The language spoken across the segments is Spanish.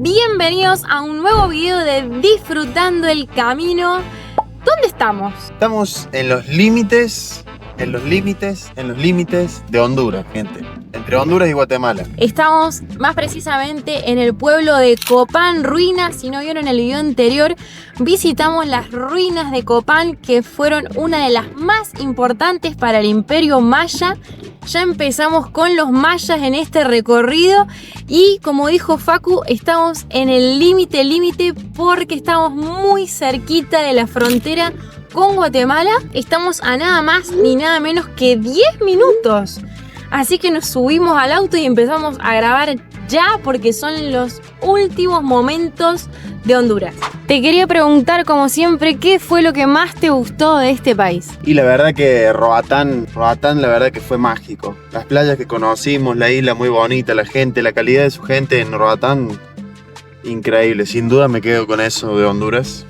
Bienvenidos a un nuevo video de Disfrutando el Camino. ¿Dónde estamos? Estamos en los límites de Honduras, gente. Entre Honduras y Guatemala. Estamos más precisamente en el pueblo de Copán, ruinas. Si no vieron el video anterior, visitamos las ruinas de Copán, que fueron una de las más importantes para el Imperio Maya. Ya empezamos con los mayas en este recorrido y, como dijo Facu, estamos en el límite porque estamos muy cerquita de la frontera con Guatemala. Estamos a nada más ni nada menos que 10 minutos. Así que nos subimos al auto y empezamos a grabar ya, porque son los últimos momentos de Honduras. Te quería preguntar, como siempre, ¿qué fue lo que más te gustó de este país? Y la verdad que Roatán la verdad que fue mágico. Las playas que conocimos, la isla muy bonita, la gente, la calidad de su gente en Roatán, increíble. Sin duda me quedo con eso de Honduras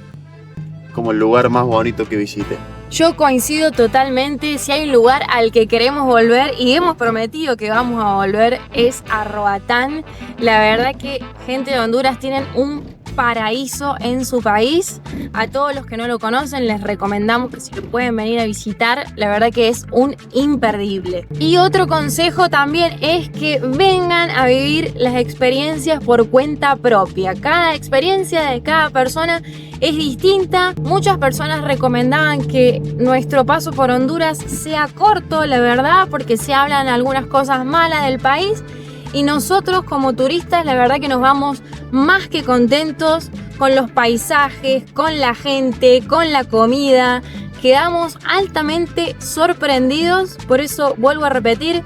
como el lugar más bonito que visité. Yo coincido totalmente. Si hay un lugar al que queremos volver y hemos prometido que vamos a volver, es a Roatán. La verdad que gente de Honduras tienen un paraíso en su país. A todos los que no lo conocen les recomendamos que si lo pueden venir a visitar, la verdad que es un imperdible. Y otro consejo también es que vengan a vivir las experiencias por cuenta propia. Cada experiencia de cada persona es distinta. Muchas personas recomendaban que nuestro paso por Honduras sea corto, la verdad, porque se hablan algunas cosas malas del país. Y nosotros como turistas, la verdad que nos vamos más que contentos con los paisajes, con la gente, con la comida. Quedamos altamente sorprendidos. Por eso vuelvo a repetir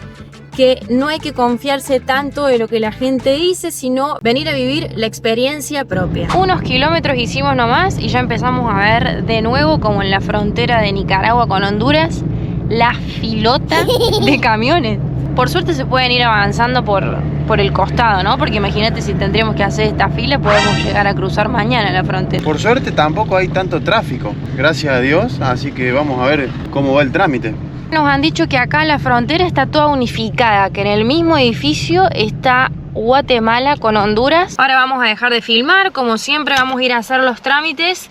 que no hay que confiarse tanto de lo que la gente dice, sino venir a vivir la experiencia propia. Unos kilómetros hicimos nomás y ya empezamos a ver de nuevo, como en la frontera de Nicaragua con Honduras, la filota de camiones. Por suerte se pueden ir avanzando por el costado, ¿no? Porque imagínate, si tendríamos que hacer esta fila, podemos llegar a cruzar mañana la frontera. Por suerte tampoco hay tanto tráfico, gracias a Dios, así que vamos a ver cómo va el trámite. Nos han dicho que acá la frontera está toda unificada, que en el mismo edificio está Guatemala con Honduras. Ahora vamos a dejar de filmar, como siempre vamos a ir a hacer los trámites.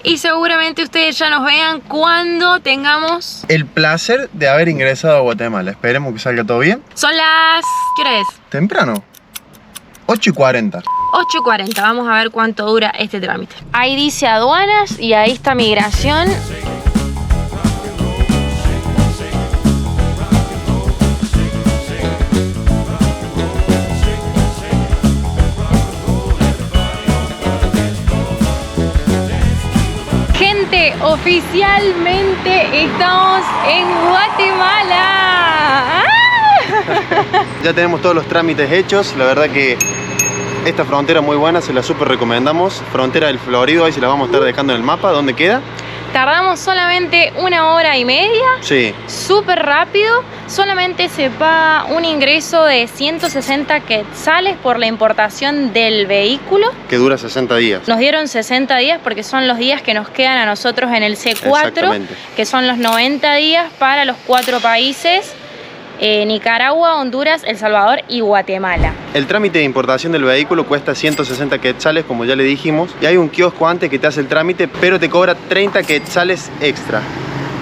Y seguramente ustedes ya nos vean cuando tengamos el placer de haber ingresado a Guatemala. Esperemos que salga todo bien. Son las... ¿qué hora es? Temprano. 8:40. 8:40. Vamos a ver cuánto dura este trámite. Ahí dice aduanas y ahí está migración. Oficialmente estamos en Guatemala. Ya tenemos todos los trámites hechos. La verdad que esta frontera muy buena, se la súper recomendamos. Frontera del Florido, ahí se la vamos a estar dejando en el mapa. ¿Dónde queda? Tardamos solamente 1 hora y media. Sí. Súper rápido. Solamente se paga un ingreso de 160 quetzales por la importación del vehículo. Que dura 60 días. Nos dieron 60 días porque son los días que nos quedan a nosotros en el C4. Que son los 90 días para los 4 países. Nicaragua, Honduras, El Salvador y Guatemala. El trámite de importación del vehículo cuesta 160 quetzales, como ya le dijimos. Y hay un kiosco antes que te hace el trámite, pero te cobra 30 quetzales extra.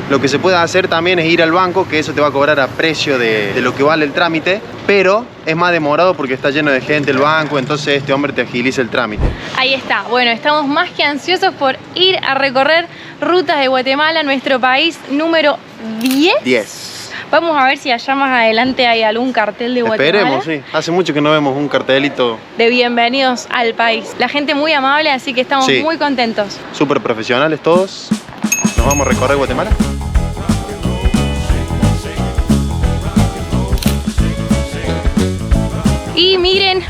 Lo que se puede hacer también es ir al banco, que eso te va a cobrar a precio de lo que vale el trámite, pero es más demorado porque está lleno de gente el banco, entonces este hombre te agiliza el trámite. Ahí está. Bueno, estamos más que ansiosos por ir a recorrer rutas de Guatemala, nuestro país número 10. Vamos a ver si allá más adelante hay algún cartel de Guatemala. Esperemos, sí. Hace mucho que no vemos un cartelito de bienvenidos al país. La gente muy amable, así que estamos muy contentos. Súper profesionales todos. Nos vamos a recorrer Guatemala. Y miren,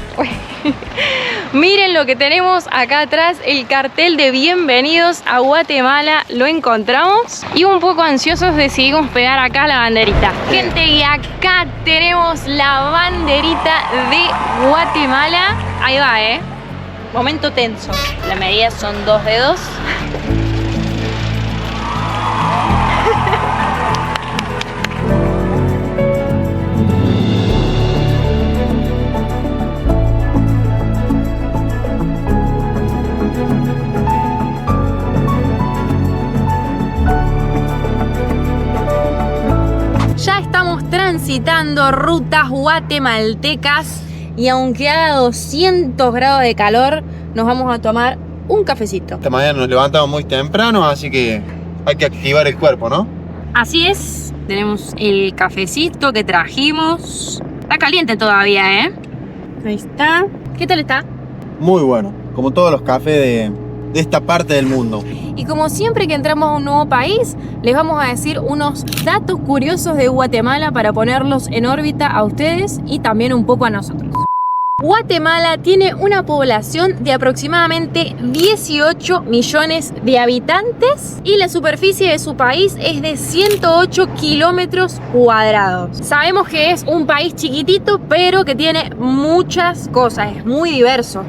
miren lo que tenemos acá atrás, el cartel de bienvenidos a Guatemala. Lo encontramos y un poco ansiosos decidimos pegar acá la banderita. Gente, y acá tenemos la banderita de Guatemala. Ahí va, momento tenso. La medida son 2 dedos. visitando rutas guatemaltecas y aunque haga 200 grados de calor, nos vamos a tomar un cafecito. Esta mañana nos levantamos muy temprano, así que hay que activar el cuerpo, ¿no? Así es, tenemos el cafecito que trajimos. Está caliente todavía, ¿eh? Ahí está. ¿Qué tal está? Muy bueno, como todos los cafés de esta parte del mundo. Y como siempre que entramos a un nuevo país, les vamos a decir unos datos curiosos de Guatemala para ponerlos en órbita a ustedes y también un poco a nosotros. Guatemala tiene una población de aproximadamente 18 millones de habitantes y la superficie de su país es de 108 kilómetros cuadrados. Sabemos que es un país chiquitito, pero que tiene muchas cosas, es muy diverso.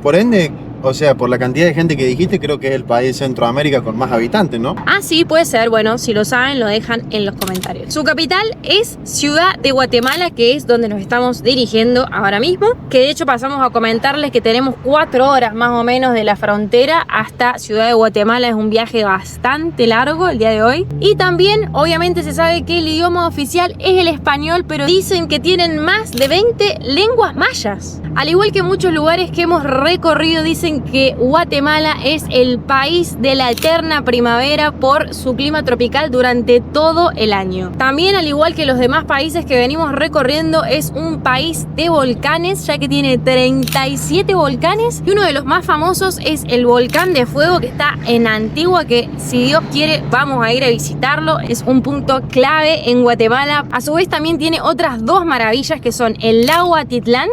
Por ende, o sea, por la cantidad de gente que dijiste, creo que es el país de Centroamérica con más habitantes, ¿no? Ah, sí, puede ser. Bueno, si lo saben, lo dejan en los comentarios. Su capital es Ciudad de Guatemala, que es donde nos estamos dirigiendo ahora mismo. Que de hecho pasamos a comentarles que tenemos 4 horas más o menos de la frontera hasta Ciudad de Guatemala. Es un viaje bastante largo el día de hoy. Y también, obviamente, se sabe que el idioma oficial es el español, pero dicen que tienen más de 20 lenguas mayas. Al igual que muchos lugares que hemos recorrido, dicen que Guatemala es el país de la eterna primavera por su clima tropical durante todo el año. También, al igual que los demás países que venimos recorriendo, es un país de volcanes, ya que tiene 37 volcanes y uno de los más famosos es el volcán de fuego que está en Antigua, que si Dios quiere vamos a ir a visitarlo. Es un punto clave en Guatemala. A su vez también tiene otras 2 maravillas que son el lago Atitlán,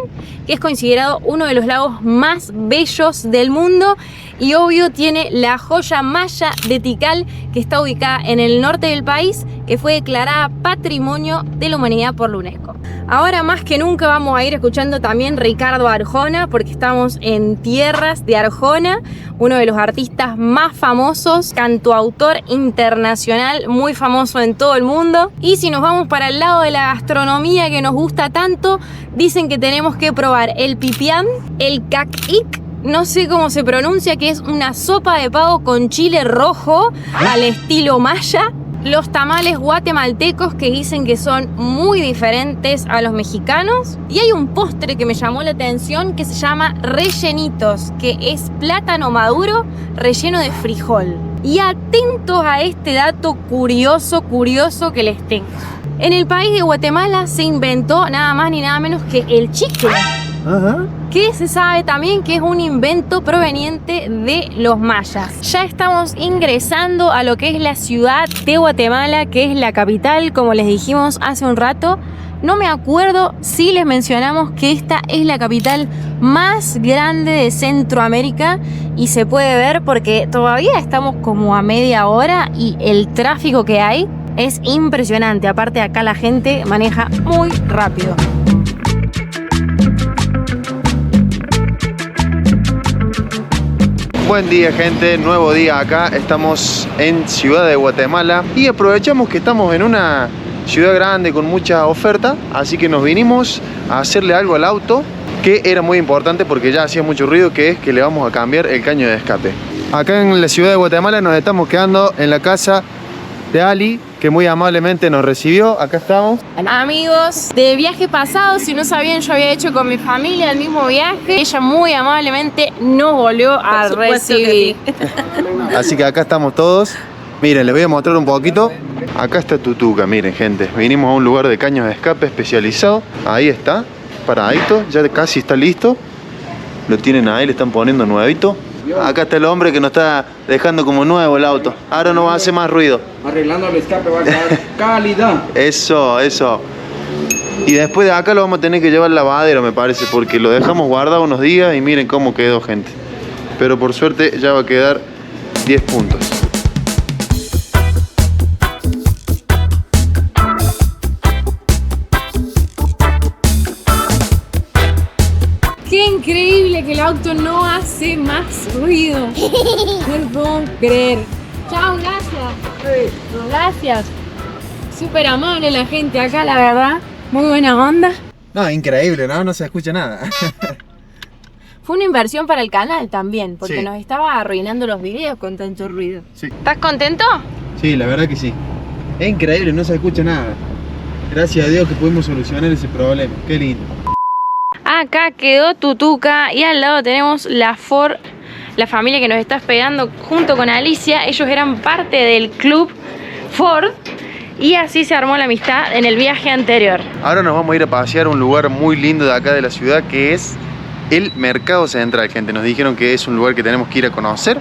que es considerado uno de los lagos más bellos del mundo, y obvio tiene la joya maya de Tikal, que está ubicada en el norte del país, que fue declarada Patrimonio de la Humanidad por la UNESCO. Ahora más que nunca vamos a ir escuchando también Ricardo Arjona, porque estamos en tierras de Arjona, uno de los artistas más famosos, cantautor internacional, muy famoso en todo el mundo. Y si nos vamos para el lado de la gastronomía que nos gusta tanto, dicen que tenemos que probar el pipián, el cacique, no sé cómo se pronuncia, que es una sopa de pavo con chile rojo al estilo maya. Los tamales guatemaltecos, que dicen que son muy diferentes a los mexicanos. Y hay un postre que me llamó la atención que se llama rellenitos, que es plátano maduro relleno de frijol. Y atentos a este dato curioso que les tengo. En el país de Guatemala se inventó nada más ni nada menos que el chicle. Ajá. Que se sabe también que es un invento proveniente de los mayas. Ya estamos ingresando a lo que es la ciudad de Guatemala, que es la capital, como les dijimos hace un rato. No me acuerdo si les mencionamos que esta es la capital más grande de Centroamérica y se puede ver porque todavía estamos como a media hora y el tráfico que hay es impresionante. Aparte, acá la gente maneja muy rápido. Buen día, gente, nuevo día acá. Estamos en Ciudad de Guatemala y aprovechamos que estamos en una ciudad grande con mucha oferta, así que nos vinimos a hacerle algo al auto, que era muy importante porque ya hacía mucho ruido, que es que le vamos a cambiar el caño de escape. Acá en la Ciudad de Guatemala nos estamos quedando en la casa de Ali, que muy amablemente nos recibió. Acá estamos. Amigos, de viaje pasado, si no sabían, yo había hecho con mi familia el mismo viaje. Ella muy amablemente nos volvió a recibir. Así que acá estamos todos. Miren, les voy a mostrar un poquito. Acá está Tutuca, miren, gente. Vinimos a un lugar de caños de escape especializado. Ahí está, paradito, ya casi está listo. Lo tienen ahí, le están poniendo nuevito. Acá está el hombre que nos está dejando como nuevo el auto. Ahora no va a hacer más ruido. Arreglando el escape va a quedar calidad. Eso. Y después de acá lo vamos a tener que llevar al lavadero, me parece, porque lo dejamos guardado unos días y miren cómo quedó, gente. Pero por suerte ya va a quedar 10 puntos. Qué increíble que el auto no hace más ruido. No lo puedo creer. Chao, gracias. Gracias. Súper amable la gente acá, la verdad. Muy buena onda. No, increíble, ¿no? No se escucha nada. Fue una inversión para el canal también, porque Sí. nos estaba arruinando los videos con tanto ruido. Sí. ¿Estás contento? Sí, la verdad que sí. Es increíble, no se escucha nada. Gracias a Dios que pudimos solucionar ese problema. Qué lindo. Acá quedó Tutuca y al lado tenemos la Ford, la familia que nos está esperando junto con Alicia. Ellos eran parte del club Ford y así se armó la amistad en el viaje anterior. Ahora nos vamos a ir a pasear a un lugar muy lindo de acá de la ciudad, que es el Mercado Central, gente. Nos dijeron que es un lugar que tenemos que ir a conocer,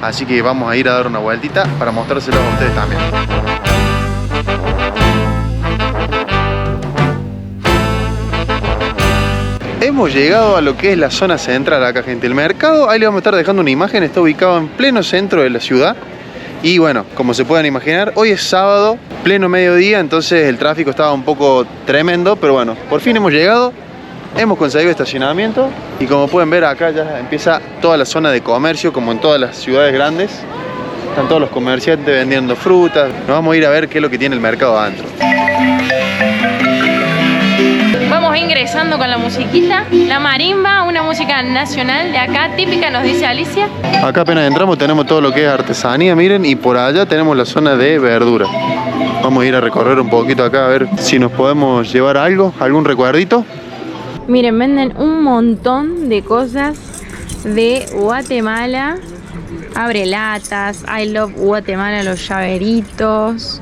así que vamos a ir a dar una vueltita para mostrárselos a ustedes también. Hemos llegado a lo que es la zona central acá, gente. El mercado, ahí le vamos a estar dejando una imagen, está ubicado en pleno centro de la ciudad. Y bueno, como se pueden imaginar, hoy es sábado, pleno mediodía, entonces el tráfico estaba un poco tremendo, pero bueno, por fin hemos llegado, hemos conseguido estacionamiento y como pueden ver acá ya empieza toda la zona de comercio, como en todas las ciudades grandes. Están todos los comerciantes vendiendo frutas. Nos vamos a ir a ver qué es lo que tiene el mercado adentro. Vamos ingresando con la musiquita, la marimba, una música nacional de acá, típica, nos dice Alicia. Acá apenas entramos tenemos todo lo que es artesanía, miren, y por allá tenemos la zona de verdura. Vamos a ir a recorrer un poquito acá a ver si nos podemos llevar algo, algún recuerdito. Miren, venden un montón de cosas de Guatemala. Abrelatas, I love Guatemala, los llaveritos.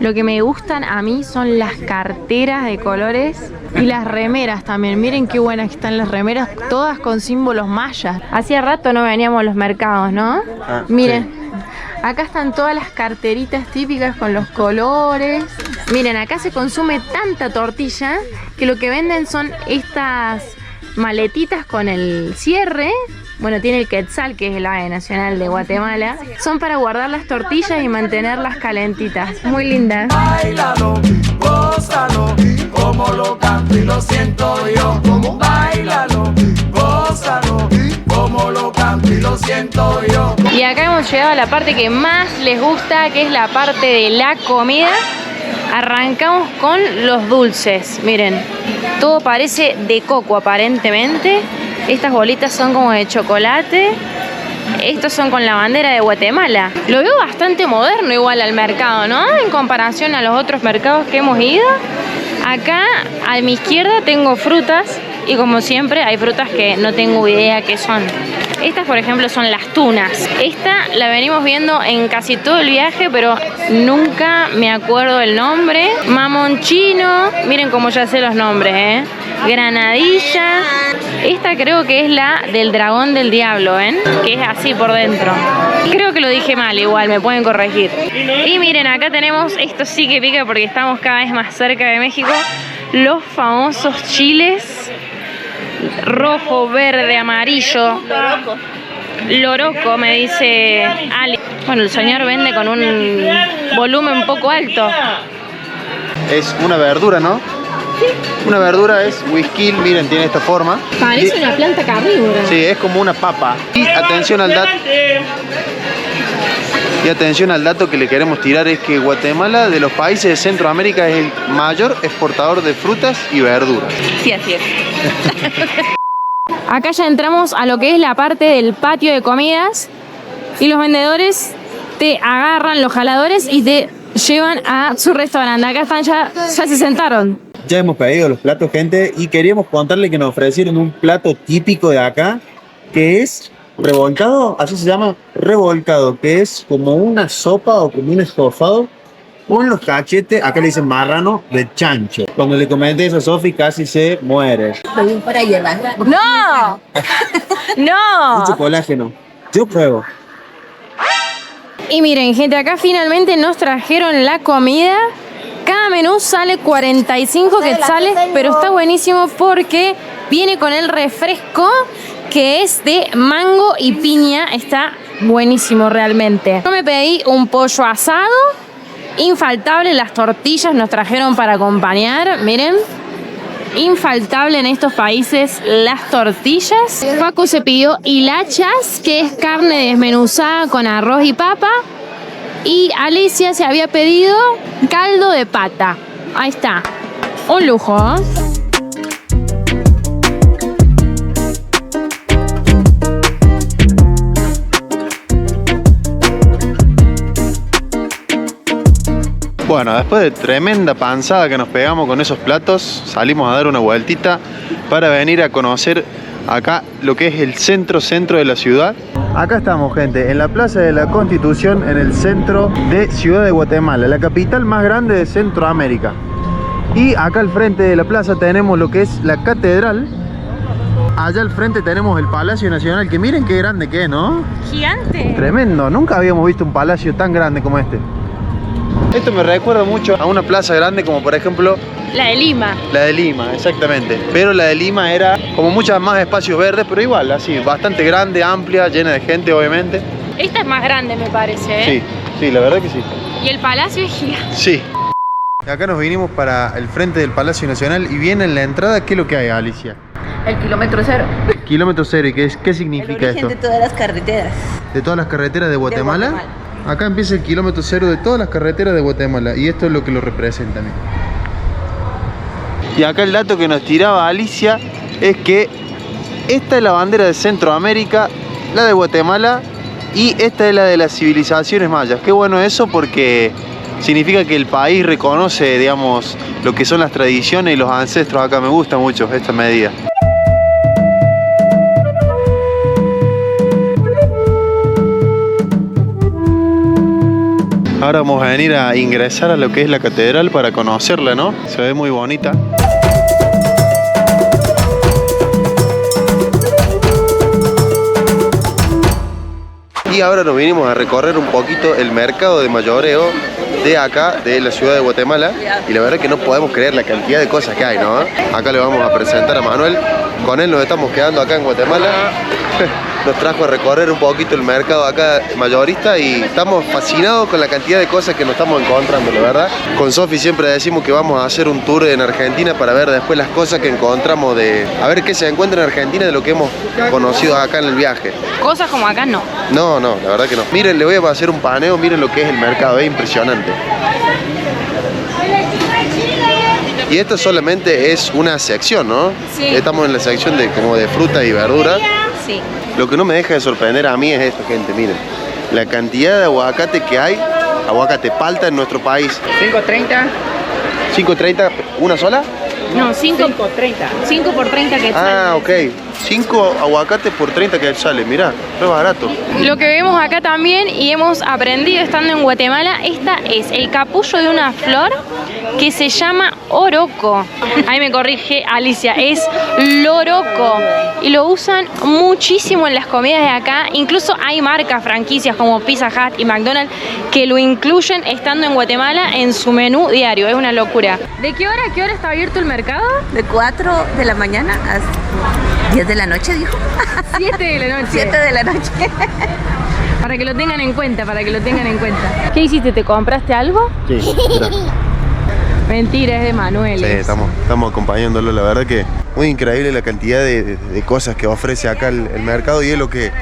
Lo que me gustan a mí son las carteras de colores y las remeras también. Miren qué buenas que están las remeras, todas con símbolos mayas. Hacía rato no veníamos a los mercados, ¿no? Miren, sí. Acá están todas las carteritas típicas con los colores. Miren, acá se consume tanta tortilla que lo que venden son estas maletitas con el cierre. Bueno, tiene el quetzal, que es el ave nacional de Guatemala. Son para guardar las tortillas y mantenerlas calentitas. Muy lindas. Báilalo, gózalo, como lo canto y lo siento yo. Báilalo, gózalo, como lo canto y lo siento yo. Y acá hemos llegado a la parte que más les gusta, que es la parte de la comida. Arrancamos con los dulces. Miren, todo parece de coco aparentemente. Estas bolitas son como de chocolate. Estos son con la bandera de Guatemala. Lo veo bastante moderno igual al mercado, ¿no? En comparación a los otros mercados que hemos ido. Acá a mi izquierda tengo frutas. Y como siempre hay frutas que no tengo idea qué son. Estas por ejemplo son las tunas. Esta la venimos viendo en casi todo el viaje, pero nunca me acuerdo el nombre. Mamonchino. Miren cómo ya sé los nombres, ¿eh? Granadilla. Esta creo que es la del dragón del diablo, ¿ven? Que es así por dentro. Creo que lo dije mal igual, me pueden corregir. Y miren, acá tenemos, esto sí que pica porque estamos cada vez más cerca de México, los famosos chiles rojo, verde, amarillo. Loroco, me dice Ali. Bueno, el señor vende con un volumen un poco alto. Es una verdura, ¿no? Una verdura es whisky, miren, tiene esta forma. Parece una planta carnívora. Sí, es como una papa. Y atención al dato que le queremos tirar, es que Guatemala, de los países de Centroamérica, es el mayor exportador de frutas y verduras. Sí, así es. Acá ya entramos a lo que es la parte del patio de comidas y los vendedores te agarran los jaladores y te llevan a su restaurante. Acá están, ya se sentaron. Ya hemos pedido los platos, gente, y queríamos contarle que nos ofrecieron un plato típico de acá, que es revolcado, así se llama, revolcado, que es como una sopa o como un estofado con los cachetes, acá le dicen marrano, de chancho. Cuando le comenté eso a Sofi casi se muere. ¡No! ¡No! Mucho colágeno. Yo pruebo. Y miren, gente, acá finalmente nos trajeron la comida. Cada menú sale 45 quetzales, pero está buenísimo porque viene con el refresco que es de mango y piña. Está buenísimo realmente. Yo me pedí un pollo asado, infaltable, las tortillas nos trajeron para acompañar, miren. Infaltable en estos países las tortillas. Paco se pidió hilachas, que es carne desmenuzada con arroz y papa. Y Alicia se había pedido caldo de pata. Ahí está. Un lujo, ¿eh? Bueno, después de tremenda panzada que nos pegamos con esos platos, salimos a dar una vueltita para venir a conocer acá lo que es el centro de la ciudad. Acá estamos, gente, en la Plaza de la Constitución, en el centro de Ciudad de Guatemala, la capital más grande de Centroamérica. Y acá al frente de la plaza tenemos lo que es la catedral. Allá al frente tenemos el Palacio Nacional, que miren qué grande que es, ¿no? Gigante. Tremendo, nunca habíamos visto un palacio tan grande como este. Esto me recuerda mucho a una plaza grande como por ejemplo La de Lima. la de Lima, exactamente. Pero la de Lima era como muchas más espacios verdes, pero igual, así, bastante grande, amplia, llena de gente obviamente. Esta es más grande, me parece, ¿eh? Sí, sí, la verdad que sí. Y el palacio es gigante. Sí. Acá nos vinimos para el frente del Palacio Nacional y viene en la entrada, ¿qué es lo que hay, Alicia? El kilómetro cero. Kilómetro cero, ¿y qué El significa origen esto? de todas las carreteras. ¿De todas las carreteras de Guatemala? Guatemala. Acá empieza el kilómetro cero de todas las carreteras de Guatemala y esto es lo que lo representa. Y acá el dato que nos tiraba Alicia es que esta es la bandera de Centroamérica, la de Guatemala, y esta es la de las civilizaciones mayas. Qué bueno eso porque significa que el país reconoce, digamos, lo que son las tradiciones y los ancestros. Acá me gusta mucho esta medida. Ahora vamos a venir a ingresar a lo que es la catedral para conocerla, ¿no? Se ve muy bonita. Y ahora nos vinimos a recorrer un poquito el mercado de mayoreo de acá, de la ciudad de Guatemala. Y la verdad que no podemos creer la cantidad de cosas que hay, ¿no? Acá le vamos a presentar a Manuel. Con él nos estamos quedando acá en Guatemala. Nos trajo a recorrer un poquito el mercado acá mayorista y estamos fascinados con la cantidad de cosas que nos estamos encontrando, la verdad. Con Sofi siempre decimos que vamos a hacer un tour en Argentina para ver después las cosas que encontramos, a ver qué se encuentra en Argentina de lo que hemos conocido acá en el viaje. Cosas como acá no. No, la verdad que no. Miren, le voy a hacer un paneo, miren lo que es el mercado, es impresionante. Y esto solamente es una sección, ¿no? Sí. Estamos en la sección de como de fruta y verdura. Sí. Lo que no me deja de sorprender a mí es esto, gente, miren. La cantidad de aguacate que hay, aguacate palta en nuestro país. 5.30. 5.30, ¿una sola? No, 5 por 30 que Ah, ok. 5 aguacates por 30 quetzales, mirá, es barato. Lo que vemos acá también y hemos aprendido estando en Guatemala, esta es el capullo de una flor que se llama oroco. Ahí me corrige Alicia, es loroco. Y lo usan muchísimo en las comidas de acá. Incluso hay marcas, franquicias como Pizza Hut y McDonald's que lo incluyen estando en Guatemala en su menú diario. Es una locura. ¿De qué hora a qué hora está abierto el mercado? De 4 de la mañana a 10 de la noche, dijo. 7 de la noche. 7 de la noche. Para que lo tengan en cuenta, ¿Qué hiciste? ¿Te compraste algo? Sí, mirá. Mentira, es de Manuel. Sí, estamos acompañándolo. La verdad que muy increíble la cantidad de cosas que ofrece acá el mercado y es lo que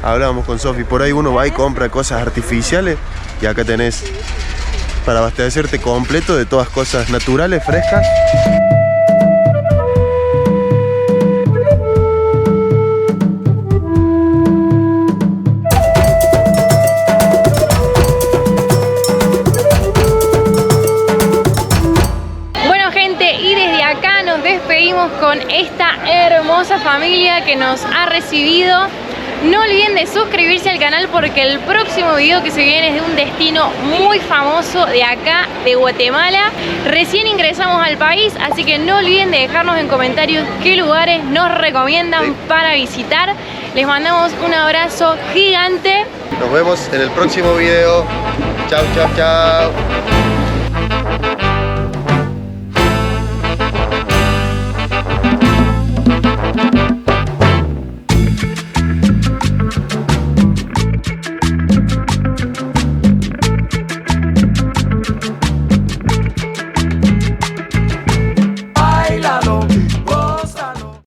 hablábamos con Sofi. Por ahí uno va y compra cosas artificiales y acá tenés para abastecerte completo de todas cosas naturales, frescas. Con esta hermosa familia que nos ha recibido. No olviden de suscribirse al canal porque el próximo video que se viene es de un destino muy famoso de acá, de Guatemala. Recién ingresamos al país, así que no olviden de dejarnos en comentarios qué lugares nos recomiendan para visitar. Les mandamos un abrazo gigante. Nos vemos en el próximo video. Chau, chau, chau.